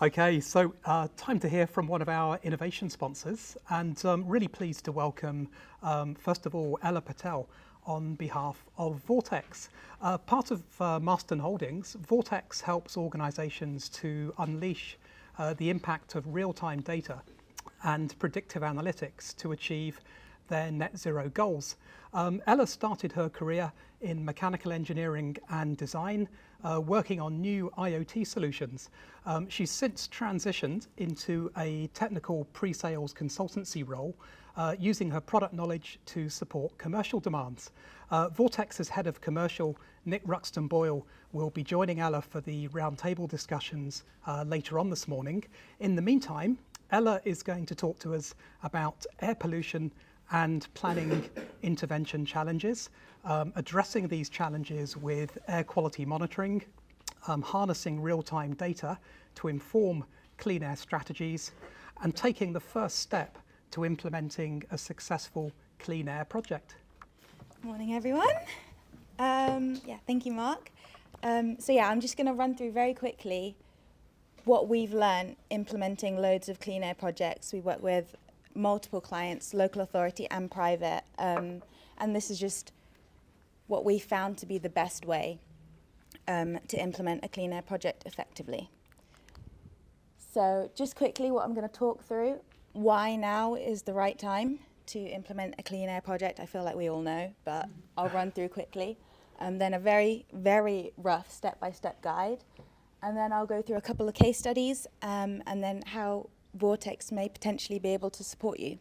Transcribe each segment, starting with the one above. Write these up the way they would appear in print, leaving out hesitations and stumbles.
Okay, so time to hear from one of our innovation sponsors, and really pleased to welcome, first of all, Ella Patel on behalf of Vortex. Part of Marston Holdings, Vortex helps organizations to unleash the impact of real-time data and predictive analytics to achieve their net zero goals. Ella started her career in mechanical engineering and design, working on new IoT solutions. She's since transitioned into a technical pre-sales consultancy role, using her product knowledge to support commercial demands. Vortex's head of commercial, Nick Ruxton Boyle, will be joining Ella for the roundtable discussions later on this morning. In the meantime, Ella is going to talk to us about air pollution and planning intervention challenges, addressing these challenges with air quality monitoring, harnessing real-time data to inform clean air strategies, and taking the first step to implementing a successful clean air project. Morning, everyone. Thank you, Mark. I'm just going to run through very quickly what we've learned implementing loads of clean air projects. We work with multiple clients, local authority and private, and this is just what we found to be the best way to implement a clean air project effectively. So just quickly what I'm going to talk through, why now is the right time to implement a clean air project. I feel like we all know, but I'll run through quickly. And then a very, very rough step-by-step guide. And then I'll go through a couple of case studies, and then how Vortex may potentially be able to support you.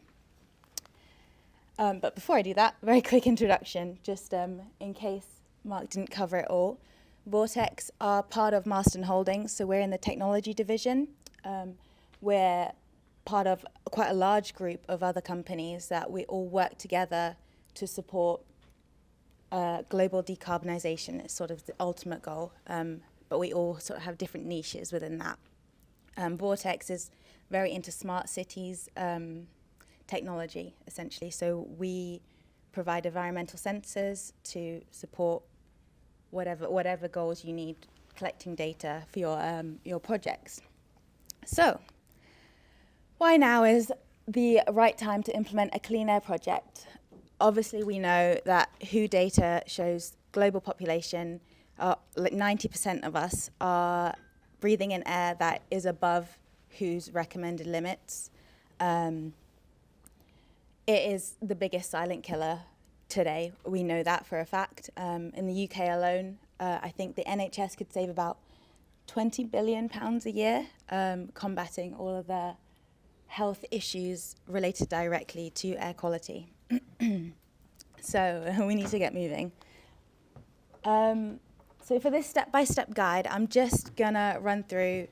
But before I do that, very quick introduction, just in case Mark didn't cover it all. Vortex are part of Marston Holdings, so we're in the technology division. We're part of quite a large group of other companies that we all work together to support global decarbonisation. It's sort of the ultimate goal, but we all sort of have different niches within that. Vortex is very into smart cities technology, essentially. So we provide environmental sensors to support whatever goals you need, collecting data for your projects. So, why now is the right time to implement a clean air project? Obviously, we know that WHO data shows global population, like 90% of us are breathing in air that is above WHO's recommended limits. It is the biggest silent killer today. We know that for a fact. In the UK alone, I think the NHS could save about £20 billion a year combating all of the health issues related directly to air quality. So we need to get moving. So for this step-by-step guide, I'm just gonna run through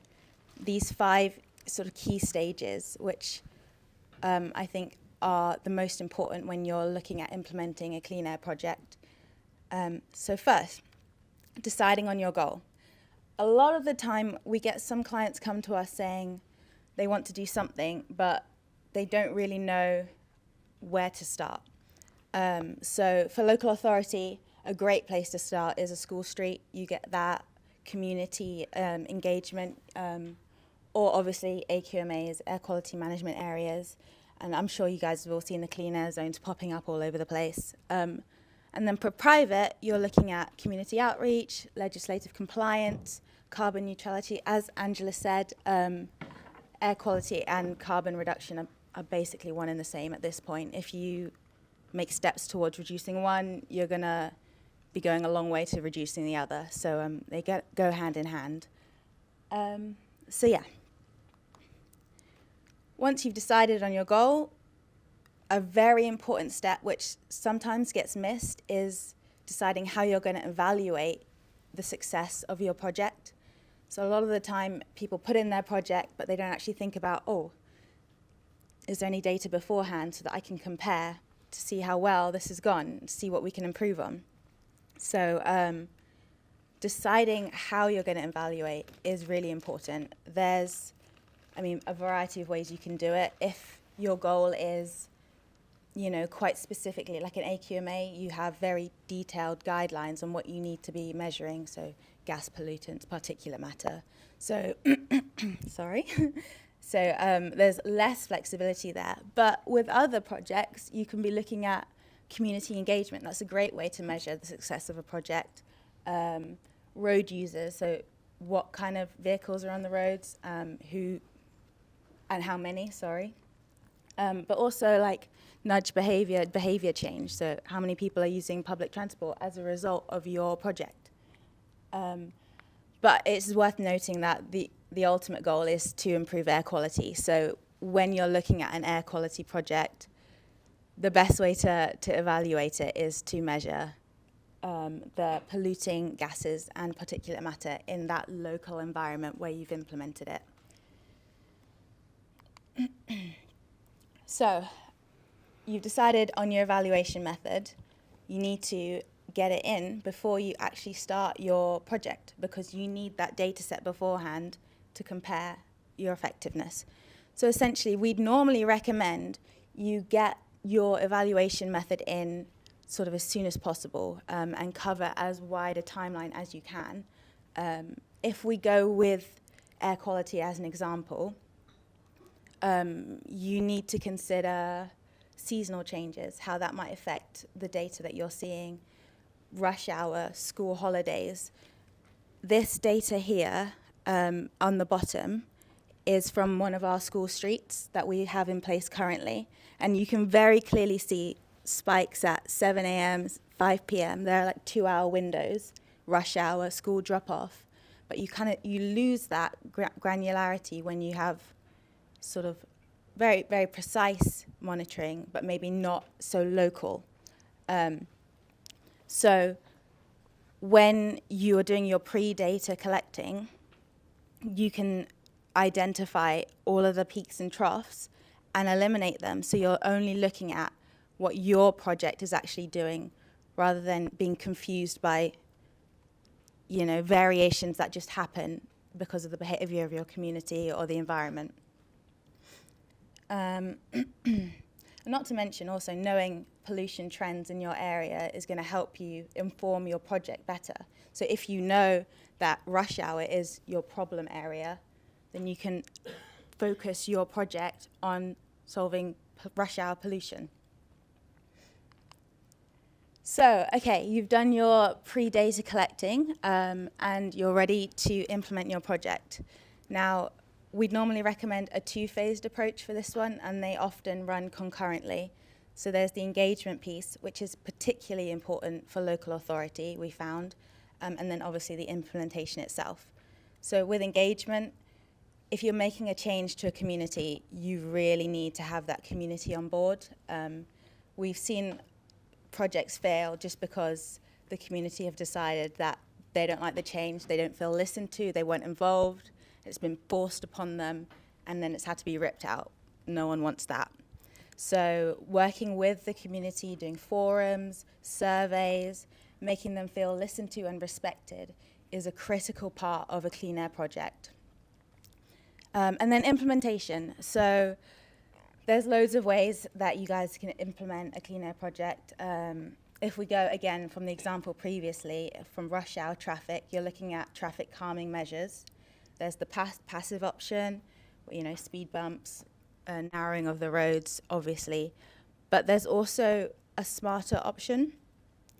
these 5 sort of key stages, which I think are the most important when you're looking at implementing a clean air project. So first, deciding on your goal. A lot of the time, we get some clients come to us saying they want to do something, but they don't really know where to start. So for local authority, a great place to start is a school street. You get that community engagement, or obviously AQMAs, air quality management areas. And I'm sure you guys have all seen the clean air zones popping up all over the place. And then for private, you're looking at community outreach, legislative compliance, carbon neutrality. As Angela said, air quality and carbon reduction are basically one and the same at this point. If you make steps towards reducing one, you're going to be going a long way to reducing the other. So they go hand in hand. Once you've decided on your goal, a very important step, which sometimes gets missed, is deciding how you're going to evaluate the success of your project. So a lot of the time, people put in their project, but they don't actually think about, is there any data beforehand so that I can compare to see how well this has gone, to see what we can improve on. So deciding how you're going to evaluate is really important. There's, a variety of ways you can do it. If your goal is quite specifically, like in AQMA, you have very detailed guidelines on what you need to be measuring, so gas pollutants, particulate matter. So, sorry. So there's less flexibility there. But with other projects, you can be looking at community engagement. That's a great way to measure the success of a project. Road users, so what kind of vehicles are on the roads, who and how many, sorry. But also like nudge behavior change. So how many people are using public transport as a result of your project? But it's worth noting that the ultimate goal is to improve air quality. So when you're looking at an air quality project, the best way to evaluate it is to measure the polluting gases and particulate matter in that local environment where you've implemented it. So you've decided on your evaluation method. You need to get it in before you actually start your project, because you need that data set beforehand to compare your effectiveness. So essentially, we'd normally recommend you get your evaluation method in sort of as soon as possible, and cover as wide a timeline as you can. If we go with air quality as an example, you need to consider seasonal changes, how that might affect the data that you're seeing, rush hour, school holidays. This data here on the bottom is from one of our school streets that we have in place currently. And you can very clearly see spikes at 7 a.m., 5 p.m. They're like 2-hour windows, rush hour, school drop-off. But you lose that granularity when you have sort of very, very precise monitoring, but maybe not so local. So when you are doing your pre-data collecting, you can identify all of the peaks and troughs and eliminate them. So you're only looking at what your project is actually doing, rather than being confused by, variations that just happen because of the behavior of your community or the environment. Not to mention also knowing pollution trends in your area is going to help you inform your project better. So if you know that rush hour is your problem area, then you can focus your project on solving rush hour pollution. So, okay, you've done your pre-data collecting, and you're ready to implement your project. Now, we'd normally recommend a 2-phased approach for this one, and they often run concurrently. So there's the engagement piece, which is particularly important for local authority, we found, and then obviously the implementation itself. So with engagement, if you're making a change to a community, you really need to have that community on board. We've seen projects fail just because the community have decided that they don't like the change, they don't feel listened to, they weren't involved, it's been forced upon them, and then it's had to be ripped out. No one wants that. So working with the community, doing forums, surveys, making them feel listened to and respected is a critical part of a clean air project. And then implementation. So there's loads of ways that you guys can implement a clean air project. If we go again from the example previously, from rush hour traffic, you're looking at traffic calming measures. There's the passive option, speed bumps, narrowing of the roads, obviously. But there's also a smarter option,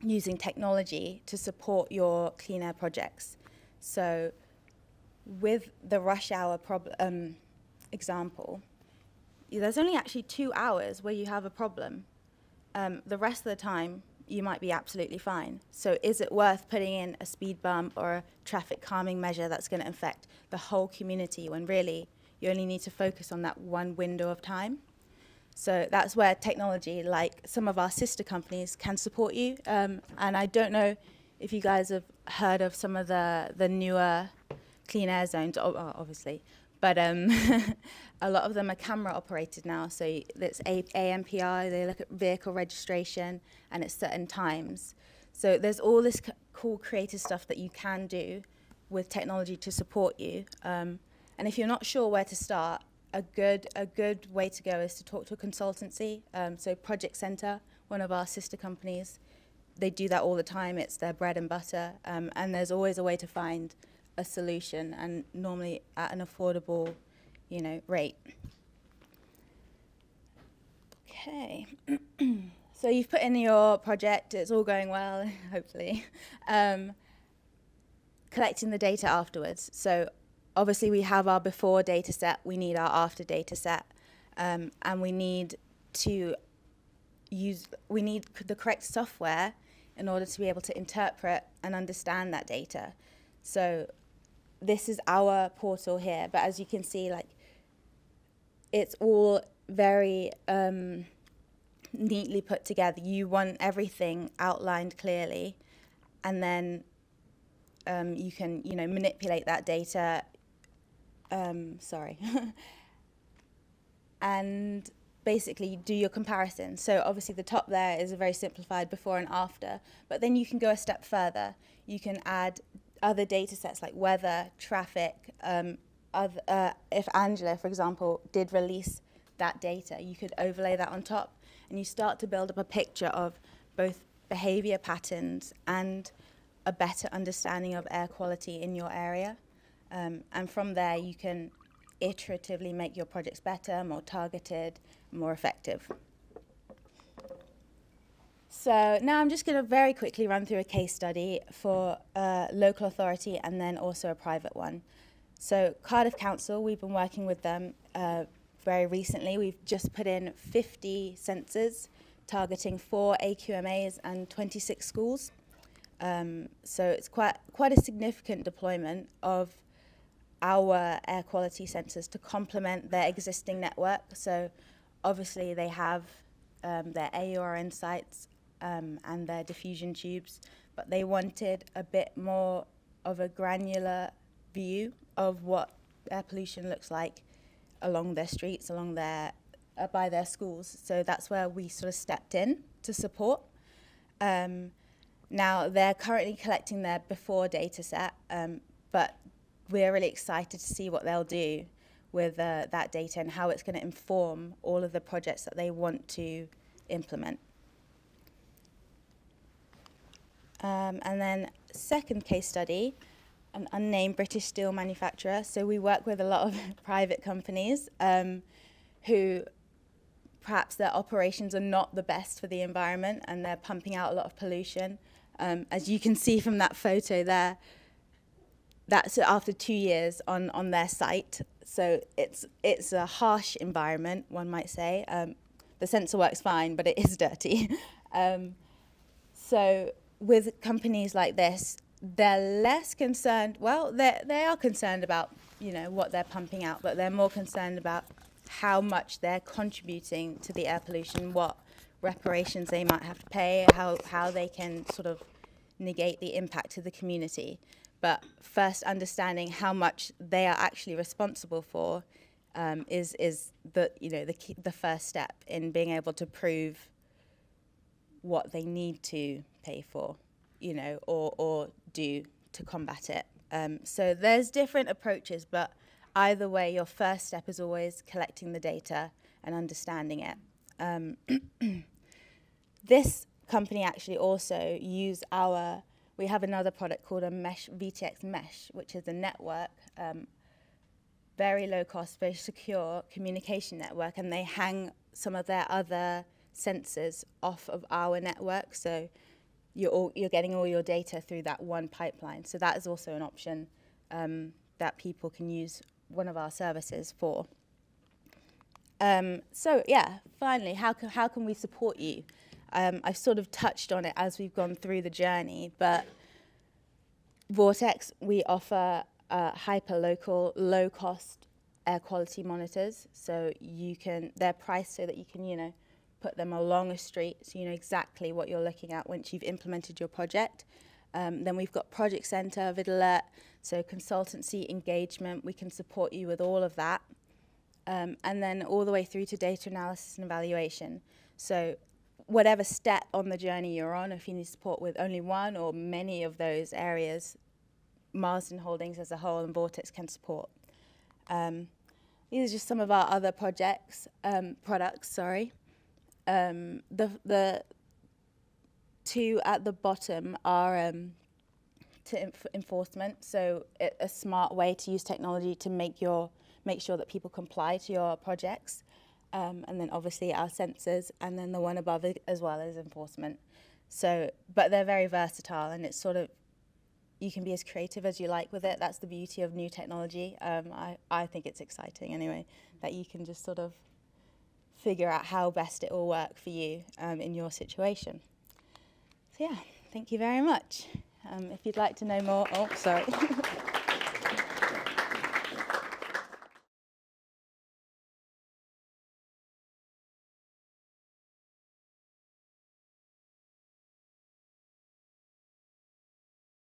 using technology to support your clean air projects. So with the rush hour example, there's only actually 2 hours where you have a problem. The rest of the time, you might be absolutely fine. So is it worth putting in a speed bump or a traffic calming measure that's going to affect the whole community when really you only need to focus on that one window of time? So that's where technology, like some of our sister companies, can support you. And I don't know if you guys have heard of some of the newer clean air zones, obviously. But a lot of them are camera operated now. So it's AMPR, they look at vehicle registration, and it's certain times. So there's all this cool creative stuff that you can do with technology to support you. And if you're not sure where to start, a good way to go is to talk to a consultancy. So Project Center, one of our sister companies, they do that all the time. It's their bread and butter, and there's always a way to find a solution, and normally at an affordable, rate. Okay. So you've put in your project, it's all going well, hopefully. Collecting the data afterwards. So obviously we have our before data set, we need our after data set, and we need the correct software in order to be able to interpret and understand that data. So this is our portal here, but as you can see, it's all very neatly put together. You want everything outlined clearly, and then you can, manipulate that data. And basically do your comparison. So obviously the top there is a very simplified before and after, but then you can go a step further. You can add other data sets like weather, traffic. If Angela, for example, did release that data, you could overlay that on top, and you start to build up a picture of both behavior patterns and a better understanding of air quality in your area. And from there, you can iteratively make your projects better, more targeted, more effective. So now I'm just going to very quickly run through a case study for a local authority and then also a private one. So Cardiff Council, we've been working with them very recently. We've just put in 50 sensors targeting 4 AQMAs and 26 schools. So it's quite a significant deployment of our air quality sensors to complement their existing network. So obviously they have their AURN sites and their diffusion tubes, but they wanted a bit more of a granular view of what air pollution looks like along their streets, along their by their schools. So that's where we sort of stepped in to support. Now they're currently collecting their before data set, but we're really excited to see what they'll do with that data and how it's going to inform all of the projects that they want to implement. And then second case study, an unnamed British steel manufacturer. So we work with a lot of private companies who perhaps their operations are not the best for the environment and they're pumping out a lot of pollution. As you can see from that photo there, that's after 2 years on their site. So it's a harsh environment, one might say. The sensor works fine, but it is dirty. So with companies like this, they're less concerned. Well, they are concerned about what they're pumping out, but they're more concerned about how much they're contributing to the air pollution, what reparations they might have to pay, how they can sort of negate the impact to the community. But first, understanding how much they are actually responsible for is the first step in being able to prove what they need to pay for, or do to combat it. So there's different approaches, but either way, your first step is always collecting the data and understanding it. This company actually also we have another product called a VTX Mesh, which is a network, very low cost, very secure communication network, and they hang some of their other sensors off of our network. So you're getting all your data through that one pipeline. So that is also an option that people can use one of our services for. So yeah, finally, how can we support you? I've sort of touched on it as we've gone through the journey, but Vortex, we offer hyper-local, low-cost air quality monitors. So they're priced so that you can, put them along a street so you know exactly what you're looking at once you've implemented your project. Then we've got Project Center, VidAlert, so consultancy engagement. We can support you with all of that. And then all the way through to data analysis and evaluation. So whatever step on the journey you're on, if you need support with only one or many of those areas, Marsden Holdings as a whole and Vortex can support. these are just some of our other products. The two at the bottom are to enforcement. So a smart way to use technology to make sure that people comply to your projects. And then obviously our sensors, and then the one above it as well as enforcement. So, but they're very versatile, and it's sort of, you can be as creative as you like with it. That's the beauty of new technology. I think it's exciting anyway, that you can just sort of figure out how best it will work for you in your situation. So yeah, thank you very much. If you'd like to know more, oh, sorry.